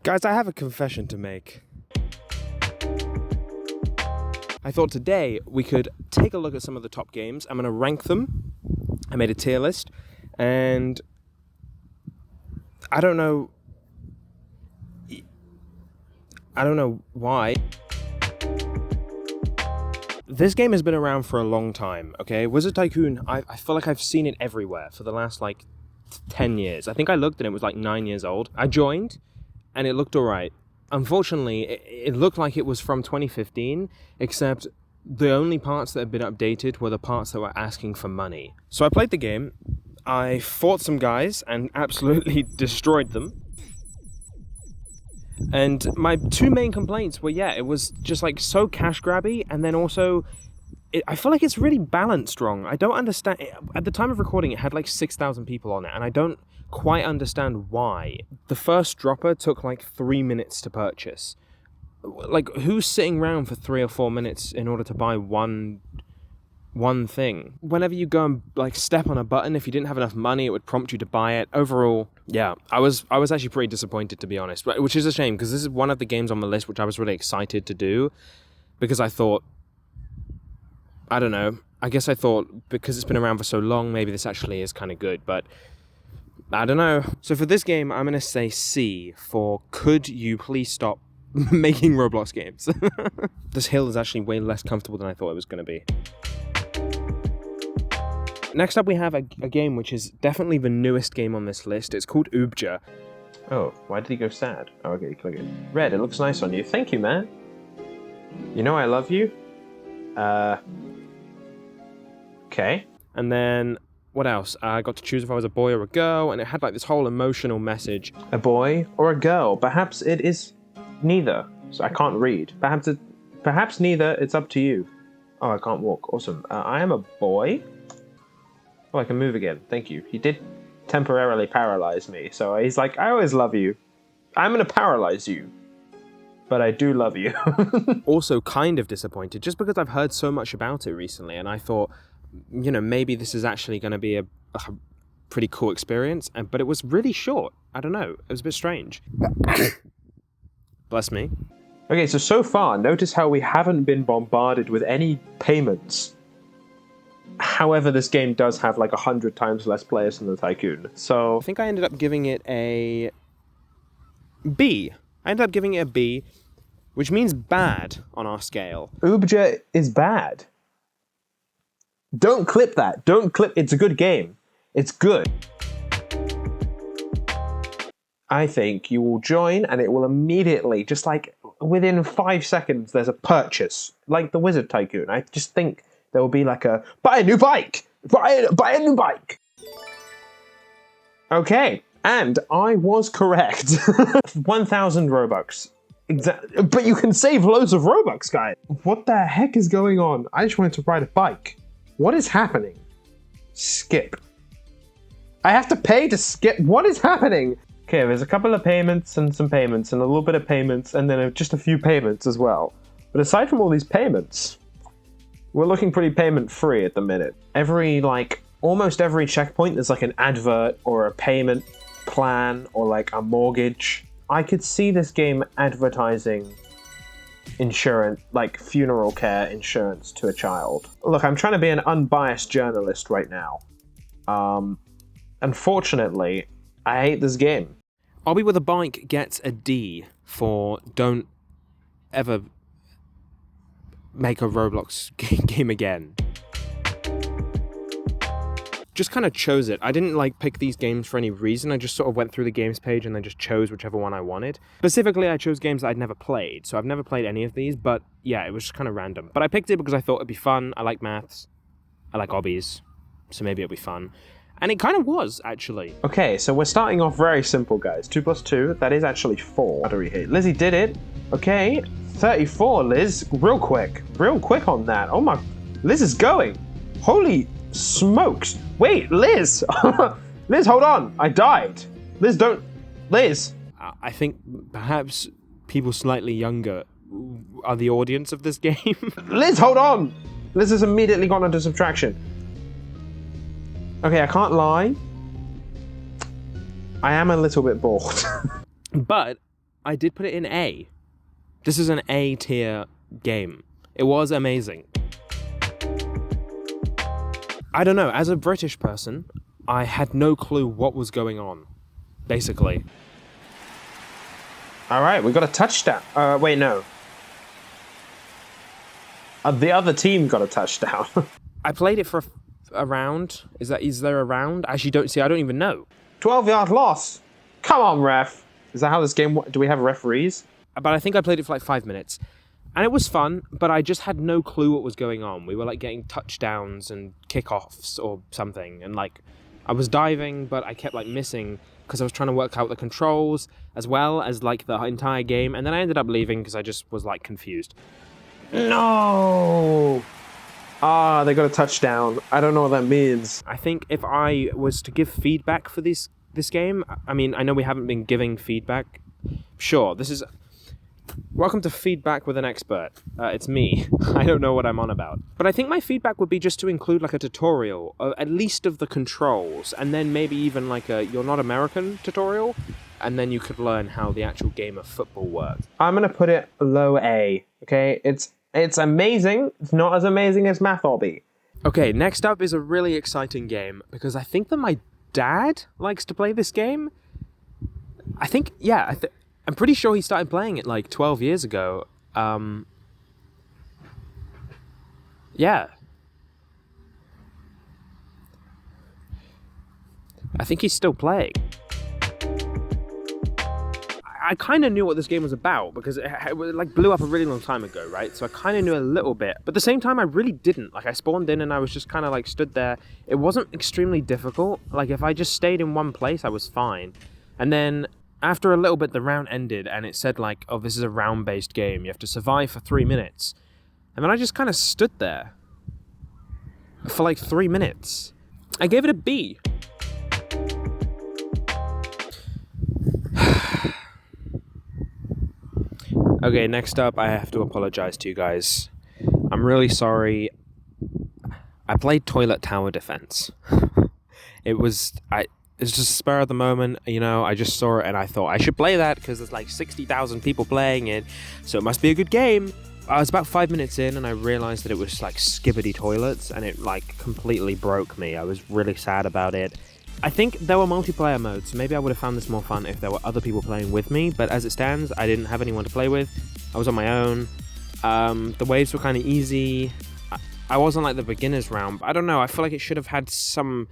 Guys, I have a confession to make. I thought today we could take a look at some of the top games. I'm going to rank them. I made a tier list, and I don't know why. This game has been around for a long time, okay? Wizard Tycoon, I feel like I've seen it everywhere for the last, 10 years. I think I looked and it was, 9 years old. I joined, and it looked alright. Unfortunately, it looked like it was from 2015, except the only parts that had been updated were the parts that were asking for money. So I played the game, I fought some guys, and absolutely destroyed them. And my two main complaints were, it was just so cash grabby, and then also, I feel like it's really balanced wrong. I don't understand. At the time of recording, it had 6,000 people on it, and I don't quite understand why. The first dropper took 3 minutes to purchase. Who's sitting around for 3 or 4 minutes in order to buy one thing? Whenever you go and step on a button, if you didn't have enough money, it would prompt you to buy it. Overall, I was actually pretty disappointed, to be honest, which is a shame, because this is one of the games on the list which I was really excited to do, because I thought, I don't know, I guess I thought because it's been around for so long, maybe this actually is kind of good, but I don't know. So for this game, I'm going to say C for could you please stop making Roblox games. This hill is actually way less comfortable than I thought it was going to be. Next up, we have a game which is definitely the newest game on this list. It's called Obby. Oh, why did he go sad? Oh, okay, click it. Red, it looks nice on you. Thank you, man. You know I love you. Okay. And then, what else? I got to choose if I was a boy or a girl, and it had this whole emotional message. A boy or a girl? Perhaps it is neither. So I can't read. Perhaps neither. It's up to you. Oh, I can't walk. Awesome. I am a boy. Oh, I can move again. Thank you. He did temporarily paralyze me, so he's like, I always love you. I'm gonna paralyze you, but I do love you. Also kind of disappointed, just because I've heard so much about it recently, and I thought, maybe this is actually going to be a pretty cool experience, but it was really short. I don't know. It was a bit strange. Bless me. Okay, so far, notice how we haven't been bombarded with any payments. However, this game does have 100 times less players than the Tycoon. So I think I ended up giving it a B. Which means bad on our scale. Obby is bad. Don't clip that. Don't clip. It's a good game. It's good. I think you will join and it will immediately, just within 5 seconds, there's a purchase. Like the Wizard Tycoon. I just think there will be a, buy a new bike! Buy a new bike! Okay, and I was correct. 1,000 Robux. Exactly. But you can save loads of Robux, guys. What the heck is going on? I just wanted to ride a bike. What is happening? Skip. I have to pay to skip? What is happening? Okay, there's a couple of payments and some payments and a little bit of payments and then just a few payments as well. But aside from all these payments, we're looking pretty payment free at the minute. Almost every checkpoint, there's an advert or a payment plan or a mortgage. I could see this game advertising insurance, funeral care insurance to a child. Look, I'm trying to be an unbiased journalist right now. Unfortunately, I hate this game. Obby with a bike gets a D for don't ever make a Roblox game again. Just kind of chose it. I didn't pick these games for any reason. I just sort of went through the games page and then just chose whichever one I wanted. Specifically, I chose games that I'd never played. So I've never played any of these, but yeah, it was just kind of random. But I picked it because I thought it'd be fun. I like maths. I like Obbies. So maybe it'll be fun. And it kind of was, actually. Okay, so we're starting off very simple, guys. 2 plus 2, that is actually 4. Battery hit. Lizzie did it. Okay, 34, Liz. Real quick on that. Oh my, Liz is going. Holy smokes. Wait, Liz. Liz, hold on. I died. Liz, don't. Liz. I think perhaps people slightly younger are the audience of this game. Liz, hold on. Liz has immediately gone into subtraction. Okay, I can't lie. I am a little bit bored. But I did put it in A. This is an A tier game. It was amazing. I don't know, as a British person, I had no clue what was going on, basically. All right, we got a touchdown. Wait, no. The other team got a touchdown. I played it for a round. Is there a round? Actually, I don't even know. 12-yard loss. Come on, ref. Is that how this game... Do we have referees? But I think I played it for like 5 minutes. And it was fun, but I just had no clue what was going on. We were like getting touchdowns and kickoffs or something. And like, I was diving, but I kept like missing because I was trying to work out the controls as well as like the entire game. And then I ended up leaving because I just was like confused. No! They got a touchdown. I don't know what that means. I think if I was to give feedback for this game, I mean, I know we haven't been giving feedback. Sure, this is... Welcome to Feedback with an Expert. It's me. I don't know what I'm on about. But I think my feedback would be just to include like a tutorial, at least of the controls, and then maybe even like a You're Not American tutorial, and then you could learn how the actual game of football works. I'm going to put it low A, okay? It's amazing. It's not as amazing as Math Obby. Okay, next up is a really exciting game, because I think that my dad likes to play this game. I think, yeah, I'm pretty sure he started playing it like 12 years ago. Yeah. I think he's still playing. I kind of knew what this game was about because it like blew up a really long time ago, right? So I kind of knew a little bit, but at the same time I really didn't. Like I spawned in and I was just kind of like stood there. It wasn't extremely difficult. Like if I just stayed in one place, I was fine. And then after a little bit, the round ended and it said like, oh, this is a round-based game. You have to survive for 3 minutes. And then I just kind of stood there for like 3 minutes. I gave it a B. Okay, next up, I have to apologize to you guys. I'm really sorry. I played Toilet Tower Defense. It's just a spur of the moment, you know, I just saw it and I thought I should play that because there's like 60,000 people playing it, so it must be a good game. I was about 5 minutes in and I realized that it was like skibbity toilets and it like completely broke me. I was really sad about it. I think there were multiplayer modes, so maybe I would have found this more fun if there were other people playing with me, but as it stands, I didn't have anyone to play with. I was on my own. The waves were kind of easy. I wasn't like the beginner's round, but I don't know, I feel like it should have had some...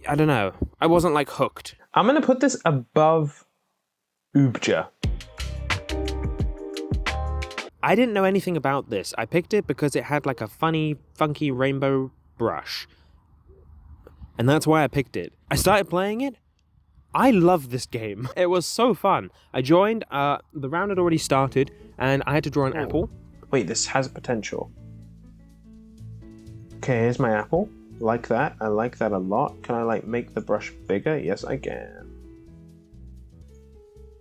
I don't know. I wasn't like hooked. I'm going to put this above Ubja. I didn't know anything about this. I picked it because it had like a funny, funky rainbow brush. And that's why I picked it. I started playing it. I love this game. It was so fun. I joined, the round had already started, and I had to draw an apple. Wait, this has potential. Okay, here's my apple. Like that. I like that a lot. Can I like make the brush bigger? Yes, I can.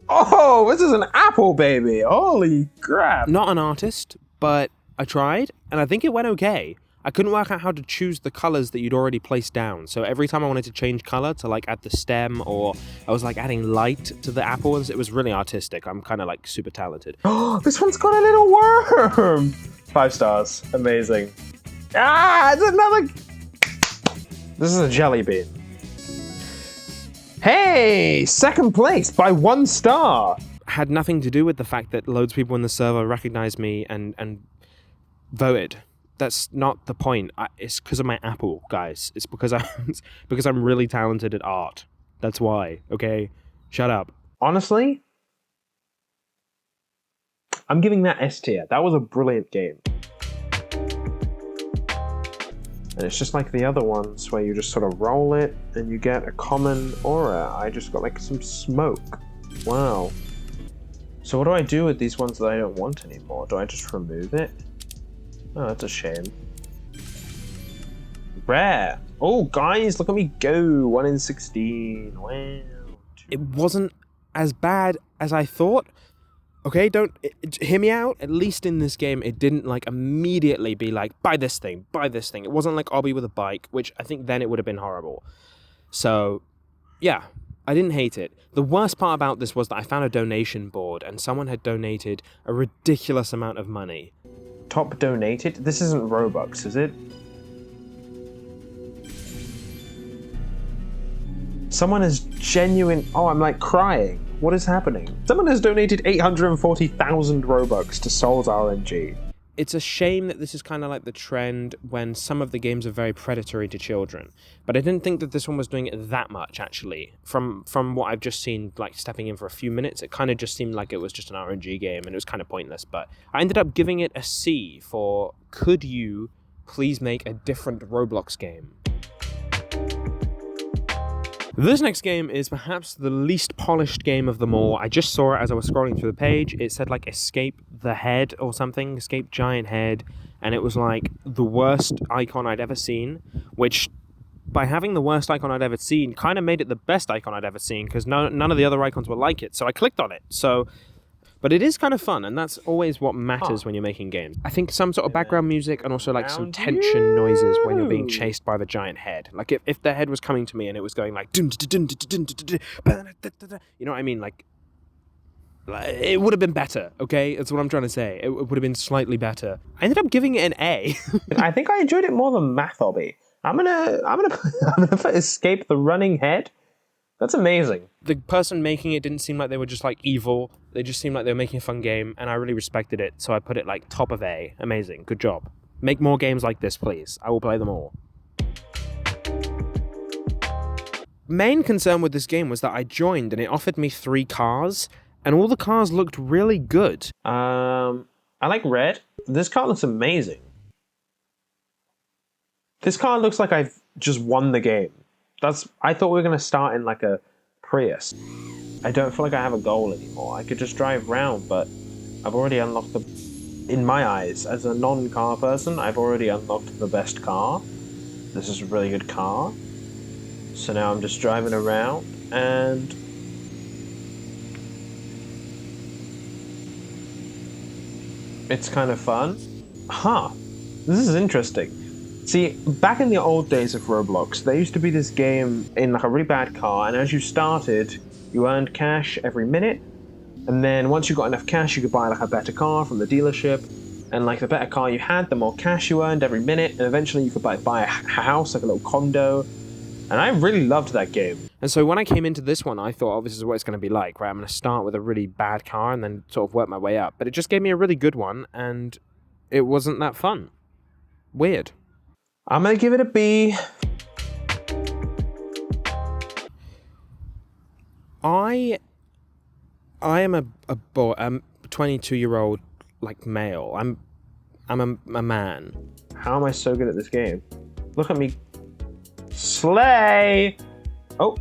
Oh, this is an apple, baby. Holy crap. Not an artist, but I tried, and I think it went okay. I couldn't work out how to choose the colors that you'd already placed down. So every time I wanted to change color to like add the stem, or I was like adding light to the apples, it was really artistic. I'm kind of like super talented. Oh, this one's got a little worm. 5 stars. Amazing. Ah, it's another... This is a jelly bean. Hey, second place by 1 star. Had nothing to do with the fact that loads of people in the server recognized me and voted. That's not the point. It's because of my apple, guys. It's because I'm really talented at art. That's why, okay? Shut up. Honestly, I'm giving that S tier. That was a brilliant game. And it's just like the other ones where you just sort of roll it and you get a common aura. I just got like some smoke. Wow. So what do I do with these ones that I don't want anymore? Do I just remove it? Oh, that's a shame. Rare. Oh, guys, look at me go. 1 in 16. Wow. It wasn't as bad as I thought. Okay, hear me out. At least in this game, it didn't like immediately be like, buy this thing, buy this thing. It wasn't like Obby with a bike, which I think then it would have been horrible. So, yeah. I didn't hate it. The worst part about this was that I found a donation board and someone had donated a ridiculous amount of money. Top donated? This isn't Robux, is it? Someone is genuine. Oh, I'm like crying. What is happening? Someone has donated 840,000 Robux to Souls RNG. It's a shame that this is kind of like the trend when some of the games are very predatory to children. But I didn't think that this one was doing it that much, actually. From what I've just seen, like stepping in for a few minutes, it kind of just seemed like it was just an RNG game and it was kind of pointless. But I ended up giving it a C for, could you please make a different Roblox game? This next game is perhaps the least polished game of them all. I just saw it as I was scrolling through the page. It said like Escape the Head or something, Escape Giant Head, and it was like the worst icon I'd ever seen, which by having the worst icon I'd ever seen kind of made it the best icon I'd ever seen because none of the other icons were like it. So I clicked on it. But it is kind of fun, and that's always what matters when you're making games. I think some sort of background music and also like some tension noises when you're being chased by the giant head. Like if the head was coming to me and it was going like, you know what I mean? Like it would have been better, okay? That's what I'm trying to say. It would have been slightly better. I ended up giving it an A. I think I enjoyed it more than Math Obby. I'm gonna put Escape the Running Head. That's amazing. The person making it didn't seem like they were just like evil. They just seemed like they were making a fun game, and I really respected it, so I put it like top of A. Amazing. Good job. Make more games like this, please. I will play them all. Main concern with this game was that I joined and it offered me 3 cars, and all the cars looked really good. I like red. This car looks amazing. This car looks like I've just won the game. I thought we were going to start in like a Prius. I don't feel like I have a goal anymore. I could just drive around, but I've already unlocked in my eyes, as a non-car person, I've already unlocked the best car. This is a really good car. So now I'm just driving around and it's kind of fun. This is interesting. See, back in the old days of Roblox, there used to be this game in like a really bad car, and as you started, you earned cash every minute, and then once you got enough cash, you could buy like a better car from the dealership, and like the better car you had, the more cash you earned every minute, and eventually you could buy a house, like a little condo, and I really loved that game. And so when I came into this one, I thought, oh, this is what it's going to be like, right? I'm going to start with a really bad car and then sort of work my way up, but it just gave me a really good one, and it wasn't that fun. Weird. I'm going to give it a B. I am a boy. I'm a 22-year-old like male. I'm a man. How am I so good at this game? Look at me. Slay! Oh.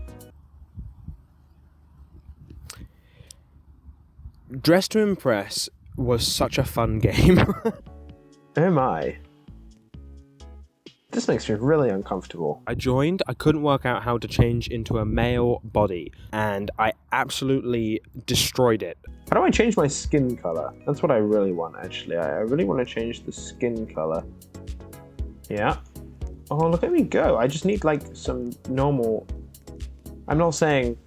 Dress to Impress was such a fun game. Oh my. This makes me really uncomfortable. I joined, I couldn't work out how to change into a male body, and I absolutely destroyed it. How do I change my skin color? That's what I really want, actually. I really want to change the skin color. Yeah. Oh, look at me go. I just need, like, some normal... I'm not saying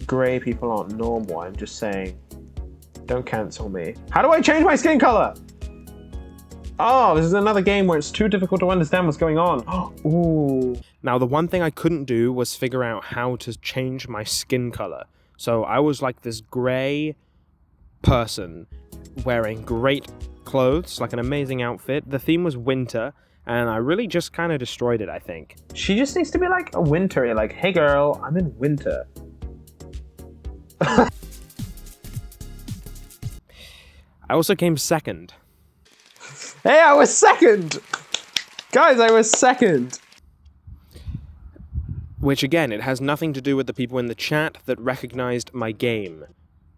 grey people aren't normal. I'm just saying don't cancel me. How do I change my skin color? Oh, this is another game where it's too difficult to understand what's going on. Ooh. Now, the one thing I couldn't do was figure out how to change my skin color. So I was like this grey person wearing great clothes, like an amazing outfit. The theme was winter, and I really just kind of destroyed it, I think. She just needs to be like a winter. Like, hey girl, I'm in winter. I also came second. Hey, I was second! Guys, I was second! Which, again, it has nothing to do with the people in the chat that recognized my game.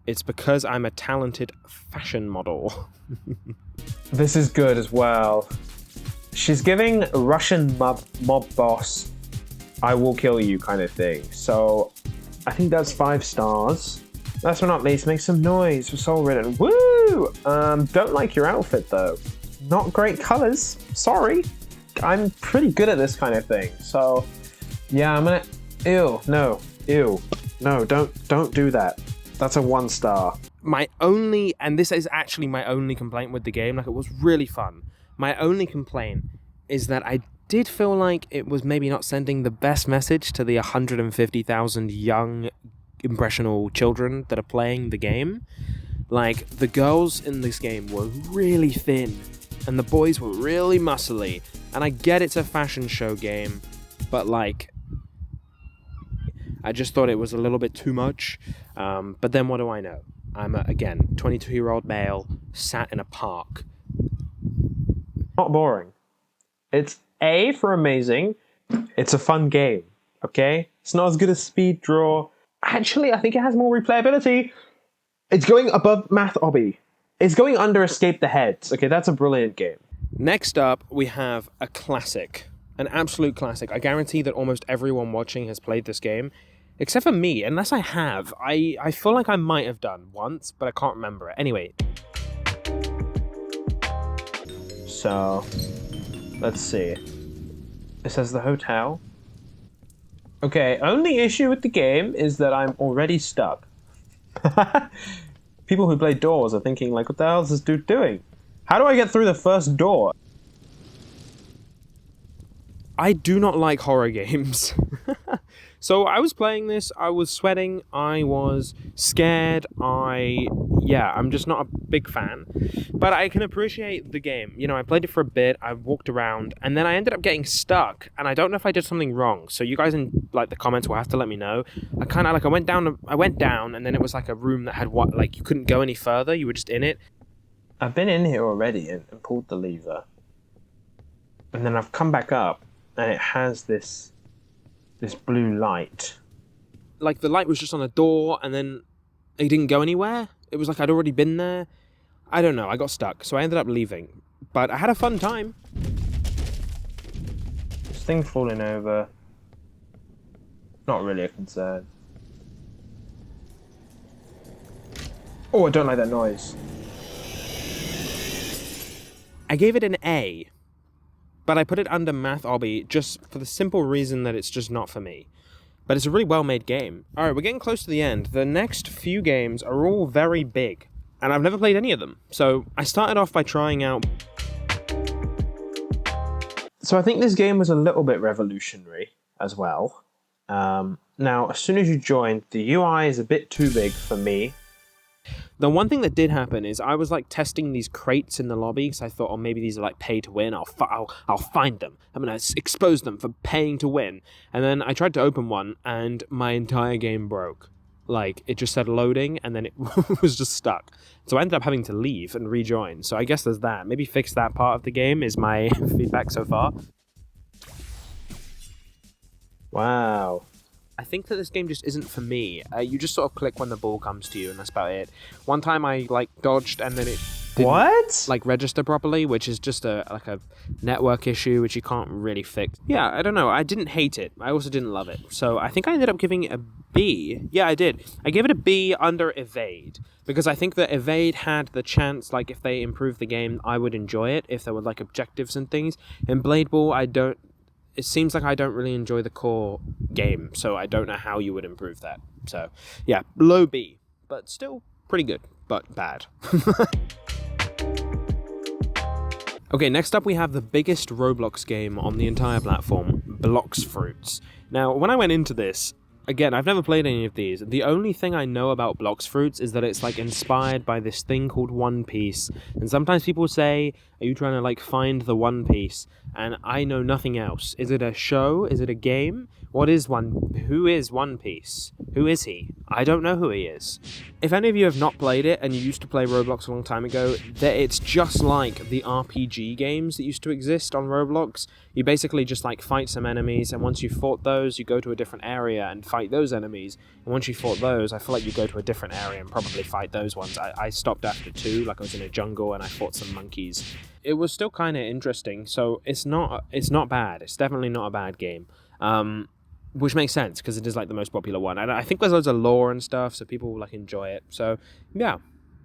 It's because I'm a talented fashion model. This is good as well. She's giving Russian mob boss, I will kill you kind of thing. So, I think that's 5 stars. Last but not least, make some noise for Soul Ridden. Woo! Don't like your outfit, though. Not great colors. Sorry. I'm pretty good at this kind of thing. So, yeah, I'm gonna... Ew. No. Ew. No, don't do that. That's a 1 star. And this is actually my only complaint with the game, like it was really fun. My only complaint is that I did feel like it was maybe not sending the best message to the 150,000 young, impressionable children that are playing the game. Like, the girls in this game were really thin, and the boys were really muscly. And I get it's a fashion show game, but like, I just thought it was a little bit too much. But then what do I know? I'm, again, 22-year-old male, sat in a park. Not boring. It's A for amazing. It's a fun game, okay? It's not as good as Speed Draw. Actually, I think it has more replayability. It's going above Math Obby. It's going under Escape the Heads. Okay, that's a brilliant game. Next up, we have a classic. An absolute classic. I guarantee that almost everyone watching has played this game. Except for me, unless I have. I feel like I might have done once, but I can't remember it. Anyway. So, let's see. It says the hotel. Okay, only issue with the game is that I'm already stuck. People who play Doors are thinking, like, what the hell is this dude doing? How do I get through the first door? I do not like horror games. So I was playing this, I was sweating, I was scared, I'm just not a big fan. But I can appreciate the game. You know, I played it for a bit, I walked around, and then I ended up getting stuck, and I don't know if I did something wrong. So you guys in, like, the comments will have to let me know. I went down, and then it was like a room that had you couldn't go any further, you were just in it. I've been in here already and pulled the lever. And then I've come back up, and it has this blue light. Like, the light was just on a door, and then it didn't go anywhere. It was like I'd already been there. I don't know, I got stuck, so I ended up leaving. But I had a fun time. This thing falling over. Not really a concern. Oh, I don't like that noise. I gave it an A. But I put it under Math Obby just for the simple reason that it's just not for me. But it's a really well-made game. Alright, we're getting close to the end. The next few games are all very big, and I've never played any of them. So I started off by trying out... So I think this game was a little bit revolutionary as well. Now, as soon as you joined, the UI is a bit too big for me. The one thing that did happen is I was like testing these crates in the lobby because I thought, oh, maybe these are like pay to win. I'll find them. I'm gonna expose them for paying to win. And then I tried to open one, and my entire game broke. Like, it just said loading, and then it was just stuck. So I ended up having to leave and rejoin. So I guess there's that. Maybe fix that part of the game is my feedback so far. Wow. I think that this game just isn't for me. You just sort of click when the ball comes to you, and that's about it. One time I, like, dodged, and then it didn't, like, register properly, which is just a network issue, which you can't really fix. Yeah, I don't know. I didn't hate it. I also didn't love it. So I think I ended up giving it a B. Yeah, I did. I gave it a B under Evade, because I think that Evade had the chance, like, if they improved the game, I would enjoy it, if there were, like, objectives and things. In Blade Ball, it seems like I don't really enjoy the core game, so I don't know how you would improve that. So, yeah, low B, but still pretty good, but bad. Okay, next up we have the biggest Roblox game on the entire platform, Blox Fruits. Now, when I went into this, again, I've never played any of these. The only thing I know about Blox Fruits is that it's, like, inspired by this thing called One Piece. And sometimes people say, are you trying to, like, find the One Piece? And I know nothing else. Is it a show? Is it a game? Who is One Piece? Who is he? I don't know who he is. If any of you have not played it and you used to play Roblox a long time ago, it's just like the RPG games that used to exist on Roblox. You basically just, like, fight some enemies, and once you've fought those, you go to a different area and fight those enemies. And once you fought those, I feel like you go to a different area and probably fight those ones. I stopped after 2, like I was in a jungle and I fought some monkeys. It was still kind of interesting, so it's not bad. It's definitely not a bad game. Which makes sense, because it is, like, the most popular one. And I think there's loads of lore and stuff, so people will, like, enjoy it. So, yeah,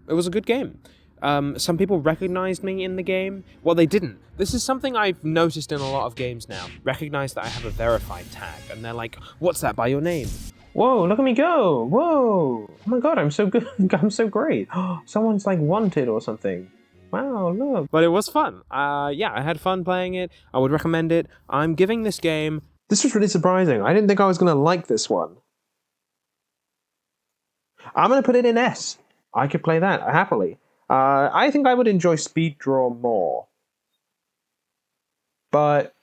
it was a good game. Some people recognized me in the game. Well, they didn't. This is something I've noticed in a lot of games now. Recognize that I have a verified tag, and they're like, what's that by your name? Whoa, look at me go! Whoa! Oh my god, I'm so good. I'm so great. Someone's like wanted or something. Wow, look. But it was fun. Yeah, I had fun playing it. I would recommend it. I'm giving this game... This was really surprising. I didn't think I was going to like this one. I'm going to put it in S. I could play that happily. I think I would enjoy Speed Draw more. But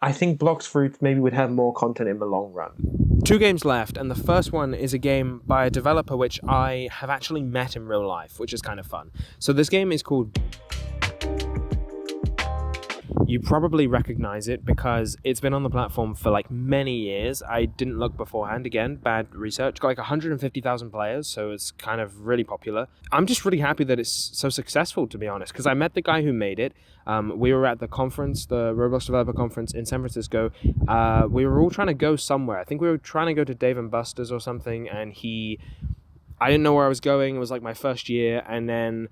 I think Blox Fruits maybe would have more content in the long run. 2 games left, and the first one is a game by a developer which I have actually met in real life, which is kind of fun. So this game is called... You probably recognize it because it's been on the platform for like many years. I didn't look beforehand. Again, bad research. Got like 150,000 players, so it's kind of really popular. I'm just really happy that it's so successful, to be honest, because I met the guy who made it. We were at the conference, the Roblox Developer Conference in San Francisco. We were all trying to go somewhere. I think we were trying to go to Dave & Buster's or something, and I didn't know where I was going. It was like my first year, and then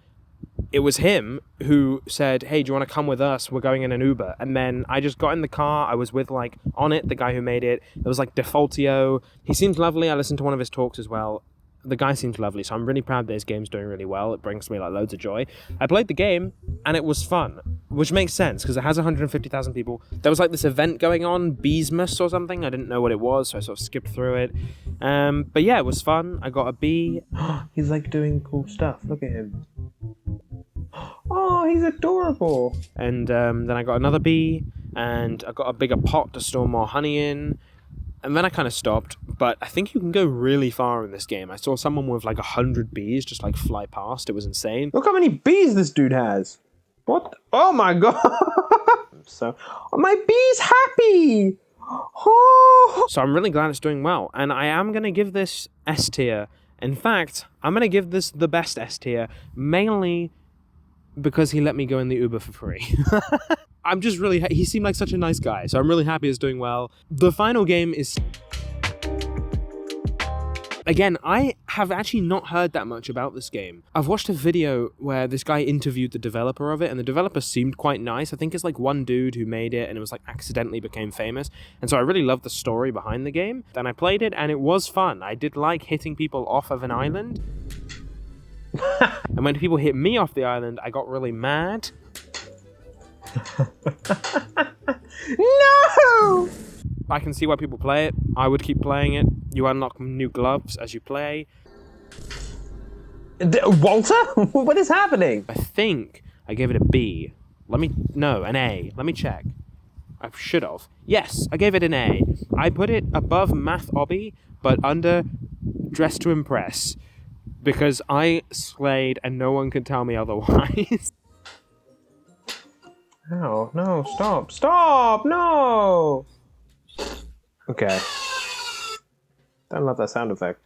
it was him who said, hey, do you want to come with us? We're going in an Uber. And then I just got in the car. I was with, like, on it, the guy who made it. It was, like, Defaultio. He seemed lovely. I listened to one of his talks as well. The guy seems lovely, so I'm really proud that his game's doing really well. It brings me, like, loads of joy. I played the game, and it was fun, which makes sense, because it has 150,000 people. There was, like, this event going on, Beesmas or something. I didn't know what it was, so I sort of skipped through it. But, yeah, it was fun. I got a B. He's, like, doing cool stuff. Look at him. Oh, he's adorable. And then I got another bee, and I got a bigger pot to store more honey in. And then I kind of stopped, but I think you can go really far in this game. I saw someone with like 100 bees just like fly past. It was insane. Look how many bees this dude has. What? Oh my god. So, my bee's happy. Oh. So I'm really glad it's doing well. And I am going to give this S tier. In fact, I'm going to give this the best S tier, mainly because he let me go in the Uber for free. I'm just really... He seemed like such a nice guy, so I'm really happy it's doing well. The final game is... Again, I have actually not heard that much about this game. I've watched a video where this guy interviewed the developer of it, and the developer seemed quite nice. I think it's like one dude who made it, and it was like accidentally became famous. And so I really loved the story behind the game. Then I played it, and it was fun. I did like hitting people off of an island. And when people hit me off the island, I got really mad. No! I can see why people play it. I would keep playing it. You unlock new gloves as you play. Walter? What is happening? I think I gave it a B. No, an A. Let me check. I should have. Yes, I gave it an A. I put it above Math Obby, but under Dress to Impress. Because I slayed and no one can tell me otherwise. No, no, stop, stop, no! Okay. Don't love that sound effect.